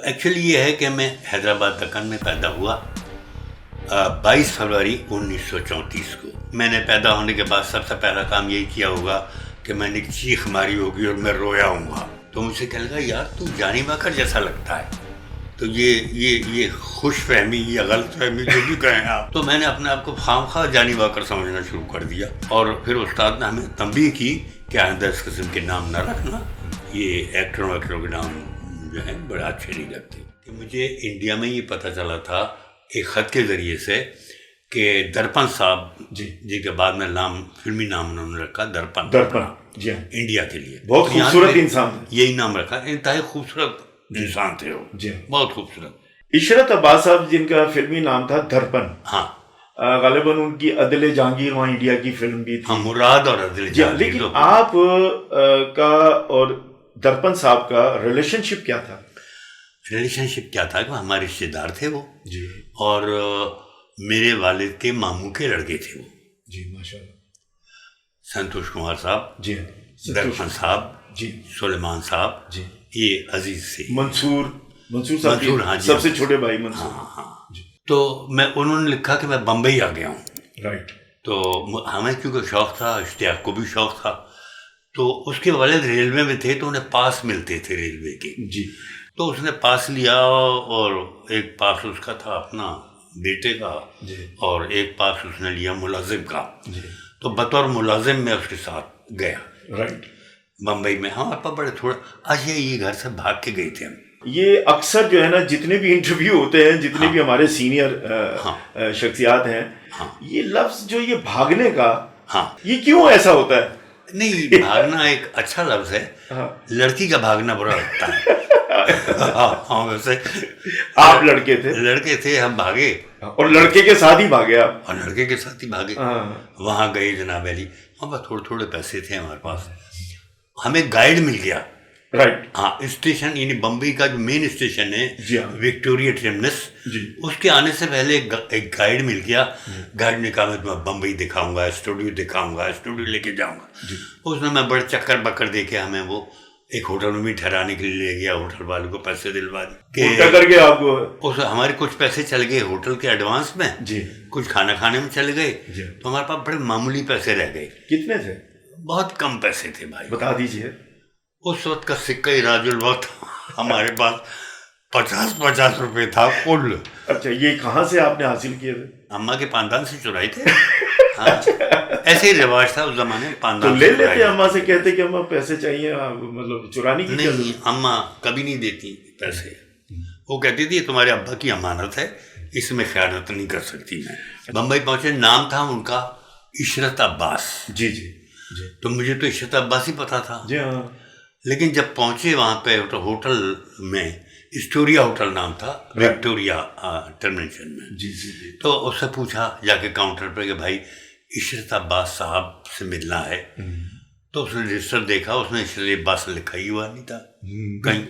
Actually ये है कि मैं हैदराबाद दक्कन में पैदा हुआ 22 फरवरी 1934 को। मैंने पैदा होने के बाद सबसे पहला काम यही किया होगा कि मैंने चीख मारी होगी और मैं रोया हूँगा। तो मुझसे कहने लगा, यार तू जानी वाकर जैसा लगता है। तो ये खुश फहमी या गलत फहमी जो भी कहें आप, तो मैंने अपने आप को खामखा जानी वाकर समझना शुरू कर दिया। और फिर उस्ताद ने हमें तंबीह की कि आइंदा इस किस्म के नाम ना रखना, ये एक्टरों के नाम जो है बड़े अच्छे नहीं लगते। कि मुझे इंडिया में ये पता चला था एक ख़त के ज़रिए से कि दर्पण साहब जी के बाद में नाम, फिल्मी नाम उन्होंने रखा दर्पण जी, इंडिया के लिए। बहुत खूबसूरत इंसान, यही नाम रखा, इंतहाई खूबसूरत इंसान थे वो जी, बहुत खूबसूरत। इशरत अब्बास साहब जिनका फिल्मी नाम था दर्पण। हाँ, गालिबन उनकी अदिल जहांगीर वहाँ इंडिया की फिल्म भी थी। हाँ, मुराद और अदिल जहांगीर। लेकिन आप का और दर्पण साहब का रिलेशनशिप क्या था? रिलेशनशिप क्या था कि हमारे रिश्तेदार थे वो जी, और मेरे वालिद के मामू के लड़के थे वो जी, माशाल्लाह। संतोष कुमार साहब जी, दर्पण साहब जी, सुलेमान साहब जी, ये अजीज से मंसूर साहब, हाँ, सबसे छोटे भाई मंसूर। हाँ। तो उन्होंने लिखा कि मैं बम्बई आ गया हूँ। राइट। तो हमें क्योंकि शौक था, इश्तियाक को भी शौक था, तो उसके वालिद रेलवे में थे तो उन्हें पास मिलते थे रेलवे के जी। तो उसने पास लिया और एक पास उसका था अपना बेटे का जी, और एक पास उसने लिया मुलाजिम का जी। तो बतौर मुलाजिम में उसके साथ गया। राइट। बम्बई में हमारे पास बड़े थोड़ा आज ये घर से भाग के गए थे हम। ये अक्सर जो है ना, जितने भी इंटरव्यू होते हैं, जितने भी हमारे सीनियर शख्सियात हैं, ये लफ्ज जो ये भागने का, ये क्यों ऐसा होता है? नहीं, भागना एक अच्छा लफ्ज है। लड़की का भागना बुरा लगता है। हाँ, वैसे आप लड़के थे, हम भागे और लड़के के साथ ही भागे आप? और लड़के के साथ ही भागे। वहाँ गए जनाब अली, वहाँ पर थोड़े पैसे थे हमारे पास, हमें गाइड मिल गया। राइट। हाँ, स्टेशन यानी बम्बई का जो मेन स्टेशन है विक्टोरिया टर्मिनस, उसके आने से पहले एक गाइड मिल गया। गाइड ने कहा मैं तुम्हें बम्बई दिखाऊंगा, स्टूडियो लेके जाऊंगा। उसने मैं बड़े चक्कर बक्कर दे के हमें वो एक होटल में भी ठहराने के लिए ले गया। होटल वाले को पैसे दिलवा दिए करके आपको, उस हमारे कुछ पैसे चल गए होटल के एडवांस में जी, कुछ खाना खाने में चल गए, तो हमारे पास बड़े मामूली पैसे रह गए। कितने थे? बहुत कम पैसे थे भाई, बता दीजिए। उस वक्त का सिक्का ही राजुल वक्त हमारे पास 50 रुपए था कुल। अच्छा, ये कहाँ से आपने हासिल किए थे? अम्मा के पानदान से चुराए थे। हाँ, ऐसे ही रिवाज था उस जमाने में, पानदान तो ले लेते अम्मा से, कहते कि अम्मा पैसे चाहिए, मतलब चुराने की? नहीं, अम्मा कभी नहीं देती पैसे। वो कहती थी तुम्हारे अब्बा की अमानत है, इसमें खयानत नहीं कर सकती मैं। बम्बई पहुंचे, नाम था उनका इशरत अब्बास। जी जी जी। तो मुझे तो इशरत अब्बास ही पता था जी। हाँ। लेकिन जब पहुंचे वहाँ पे होटल में, स्टोरिया होटल नाम था, विक्टोरिया टर्मिनेशन में। जी जी जी। तो उससे पूछा जाके काउंटर पे कि भाई इशरत अब्बास साहब से मिलना है। तो उसने रजिस्टर देखा, उसने इशरत अब्बास लिखा ही हुआ नहीं था कहीं,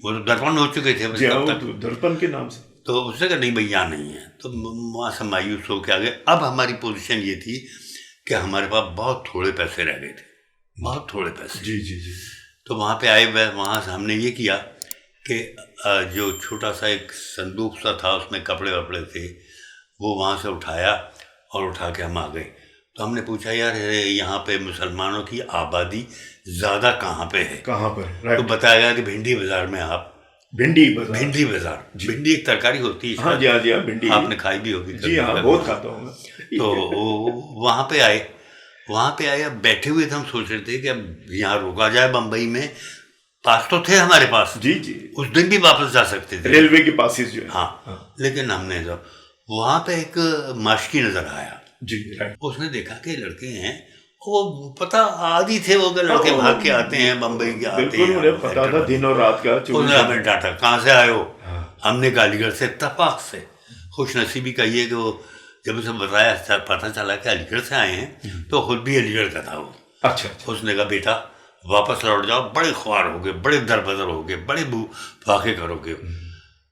वो तो दर्पण हो चुके थे तो दर्पण के नाम से। तो उसने कहा नहीं भाई यहाँ नहीं है। तो वहाँ से मायूस होकर आ गए। अब हमारी पोजीशन ये थी कि हमारे पास बहुत थोड़े पैसे रह गए थे, बहुत थोड़े पैसे। जी जी जी। तो वहाँ पे आए हुए, वहाँ से हमने ये किया कि जो छोटा सा एक संदूक सा था उसमें कपड़े वपड़े थे, वो वहाँ से उठाया और उठा के हम आ गए। तो हमने पूछा यार यहाँ पे मुसलमानों की आबादी ज़्यादा कहाँ पे है? कहाँ पर? तो बताया गया कि भिंडी बाज़ार में। आप भिंडी बाज़ार, भिंडी एक तरकारी होती है। हाँ जी, हाँ जी, हाँ, भिंडी आपने खाई भी होगी? जी हाँ, बहुत खाता हूँ। तो वहाँ पे आए, अब बैठे हुए थे, हम सोच रहे थे कि अब यहाँ रुका जाए। बम्बई में पास तो थे हमारे पास, जी जी, उस दिन भी वापस जा सकते थे, रेलवे के पासेस जो है। हाँ। लेकिन हमने जब वहाँ पे एक माशकी नजर आया जी, उसने देखा कि लड़के हैं, वो पता आदि थे वो लड़के भाग के आते हैं बम्बई के, आते हैं, उन्हें पता था दिन और रात का। उसने हमें डांटा, कहाँ से आए हो? हमने अलीगढ़ से। इत्तेफाक से खुशनसीबी का ये कि वो जब उसे बताया, पता चला कि अलीगढ़ से आए हैं, तो खुद भी अलीगढ़ का था वो। अच्छा। उसने कहा बेटा वापस लौट जाओ, बड़े ख्वार हो गए, बड़े दरबदर हो गए, बड़े फाके करोगे।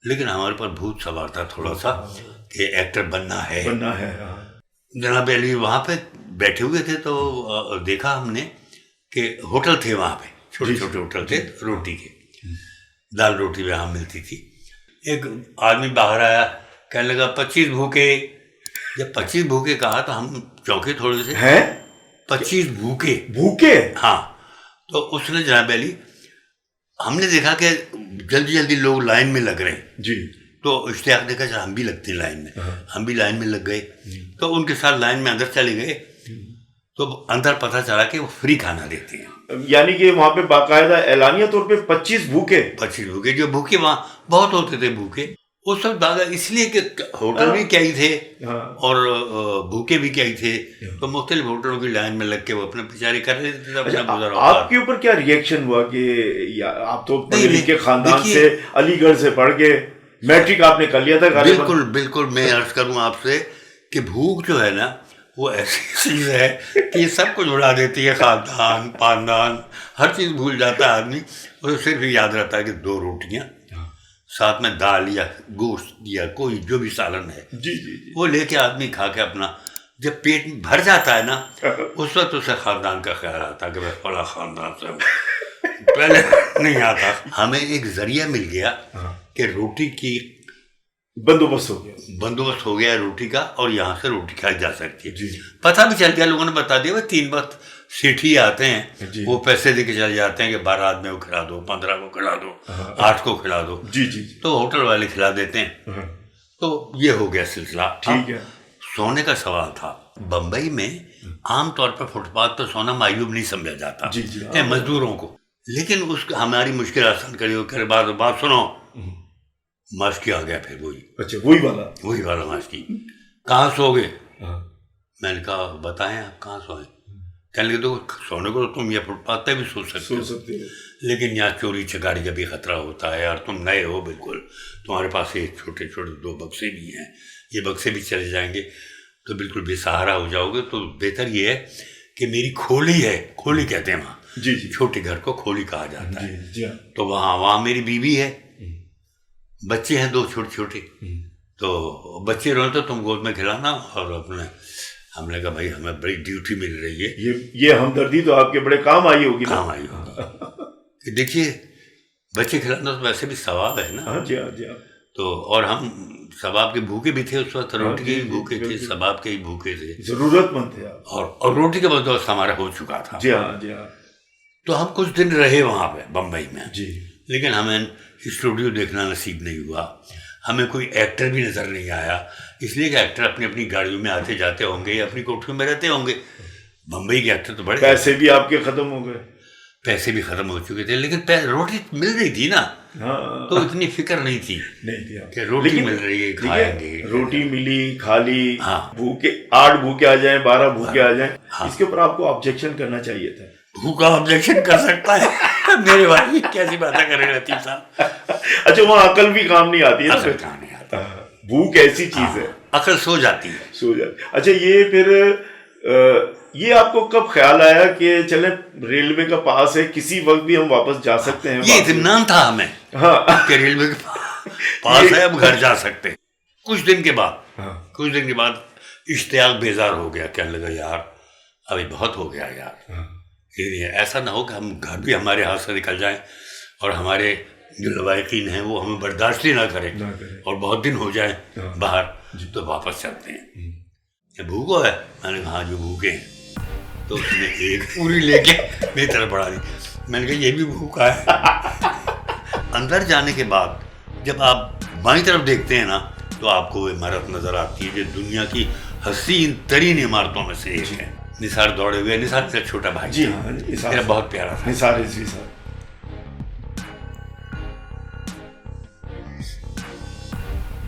लेकिन हमारे पर भूत सवार था थोड़ा सा कि एक्टर बनना है। जनाब अली वहाँ पे बैठे हुए थे, तो देखा हमने कि होटल थे वहाँ पे, छोटे छोटे होटल थे रोटी के, दाल रोटी वहाँ मिलती थी। एक आदमी बाहर आया, कहने लगा 25 भूखे। जब 25 भूखे कहा तो हम चौंके थोड़े से। हैं? 25 भूखे? भूखे? हाँ। तो उसने जनाब अली, हमने देखा कि जल्दी जल्दी लोग लाइन में लग रहे हैं जी, तो इश्तियाक ने कहा हम भी लगते हैं लाइन में। हम भी लाइन में लग गए, तो उनके साथ लाइन में अंदर चले गए। तो अंदर पता चला कि वो फ्री खाना देते हैं, यानी कि वहां पे बाकायदा एलानिया तौर पे 25 भूखे। 25 भूखे। जो भूखे वहाँ बहुत होते थे भूखे उस वक्त दादा, इसलिए कि होटल भी क्या ही थे और भूखे भी क्या ही थे, तो मुख्तलिफ होटलों की लाइन में लग के वो अपने बेचारे कर रहे थे अपना गुजारा। आपके ऊपर क्या रिएक्शन हुआ कि आप तो पढ़े लिखे खानदान से, अलीगढ़ से पढ़ के मैट्रिक आपने कर लिया था? बिल्कुल बिल्कुल। मैं अर्ज करूँ आपसे कि भूख जो है ना वो ऐसी चीज़ है कि सब कुछ उड़ा देती है, खानदान पानदान हर चीज़ भूल जाता है आदमी। उसे सिर्फ याद रहता है कि 2 रोटियाँ साथ में दाल या गोश्त या कोई जो भी सालन है जी जी जी, वो लेके आदमी खा के अपना जब पेट भर जाता है ना उस वक्त उसे खानदान का ख्याल आता है कि मैं बड़ा खानदान से हूँ। पहले नहीं आता। हमें एक जरिया मिल गया कि रोटी की बंदोबस्त हो गया रोटी का, और यहाँ से रोटी खाई जा सकती है। पता भी चल गया, लोगों ने बता दिया। 3 वक्त सेठी आते हैं, वो पैसे देके चले जाते हैं कि 12 आदमी को खिला दो, 15 को खिला दो, 8 को खिला दो। जी जी, तो होटल वाले खिला देते हैं। तो ये हो गया सिलसिला। ठीक है। सोने का सवाल था। बम्बई में आमतौर पर फुटपाथ पर सोना मायूब नहीं समझा जाता है मजदूरों को, लेकिन उसका हमारी मुश्किल आसान करी। बात सुनो, मास्की आ गया फिर वही। अच्छा, वही वाला मास्की। कहाँ सोगे? मैंने कहा बताएं आप कहाँ सोए। कहने लगे तो सोने को तुम ये फुटपाथ पे भी सो सकते हो, लेकिन यहाँ चोरी चकारी का भी खतरा होता है। और तुम नए हो बिल्कुल, तुम्हारे पास ये छोटे छोटे 2 बक्से भी हैं, ये बक्से भी चले जाएंगे तो बिल्कुल बेसहारा हो जाओगे। तो बेहतर ये है कि मेरी खोली है, खोली कहते हैं वहाँ, जी जी, छोटे घर को खोली कहा जाता है। जी, तो वहाँ मेरी बीवी है, बच्चे हैं 2 छोटे छोटे। तो बच्चे रोए तो तुम गोद में खिलाना। और अपने हमने कहा भाई हमें बड़ी ड्यूटी मिल रही है। ये हमदर्दी तो आपके बड़े काम आई होगी। देखिए बच्चे खिलाना तो वैसे भी सवाब है ना। हाँ जी, हाँ जी। तो और हम सवाब के भूखे भी थे उस वक्त, रोटी के भी भूखे थे, सवाब के ही भूखे थे, जरूरतमंद थे आप। और रोटी का बंदोबस्त हमारा हो चुका था। जी हाँ, जी हाँ। तो हम कुछ दिन रहे वहाँ पे बम्बई में जी, लेकिन हमें स्टूडियो देखना नसीब नहीं हुआ। हमें कोई एक्टर भी नज़र नहीं आया, इसलिए कि एक्टर अपनी अपनी गाड़ियों में आते जाते होंगे या अपनी कोठरियों में रहते होंगे। बम्बई के एक्टर तो बड़े, पैसे भी आपके खत्म हो गए। पैसे भी खत्म हो चुके थे, लेकिन रोटी मिल रही थी ना। हाँ, तो इतनी फिक्र नहीं थी कि रोटी मिल रही है, खाएंगे। रोटी मिली, खा ली। हाँ। भूखे 8 भूखे आ जाएं, 12 भूखे आ जाएं। हाँ। इसके ऊपर आपको ऑब्जेक्शन करना चाहिए था। भूखा ऑब्जेक्शन कर सकता है? मेरे भाई कैसी बातें कर रहे लतीफ साहब। अच्छा, वहाँ अकल भी काम नहीं आती है ना? अकल काम नहीं आता। भूख ऐसी चीज है, अकल सो जाती है। अच्छा, ये फिर ये आपको कब ख्याल आया कि चले रेलवे का पास है, किसी वक्त भी हम वापस जा सकते हैं? ये इत्मीनान था हमें, हाँ, कि रेलवे के पास है, अब घर जा सकते हैं। कुछ दिन के बाद इश्तियाक बेजार हो गया, कहने लगा यार अभी बहुत हो गया यार, ये ऐसा ना हो कि हम घर भी हमारे हाथ से निकल जाएं और हमारे जो लवाकिन हैं वो हमें बर्दाश्त ही ना करें और बहुत दिन हो जाए बाहर, तो वापस चलते हैं। भूखो है? मैंने कहा हाँ जो भूखे हैं। तो उसने एक पूरी लेके मेरी तरफ बढ़ा दी। मैंने कहा ये भी भूखा है। अंदर जाने के बाद जब आप बाईं तरफ देखते हैं ना तो आपको वो इमारत नजर आती है जो दुनिया की हसीन तरीन इमारतों में से एक है। निसार दौड़े हुए, निसार मेरा छोटा भाई, जी हाँ, मेरा बहुत प्यारा था निसार रिजवी साहब।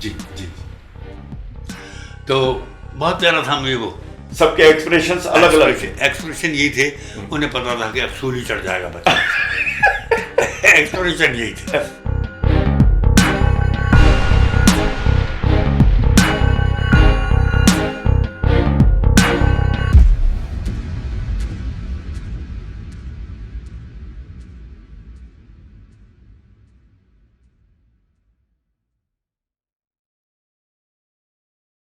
जी जी, तो बहुत प्यारा था मुझे वो। सबके एक्सप्रेशंस अलग अलग थे। एक्सप्रेशन यही थे, उन्हें पता था कि अब सूली चढ़ जाएगा बच्चा। एक्सप्रेशन यही थे।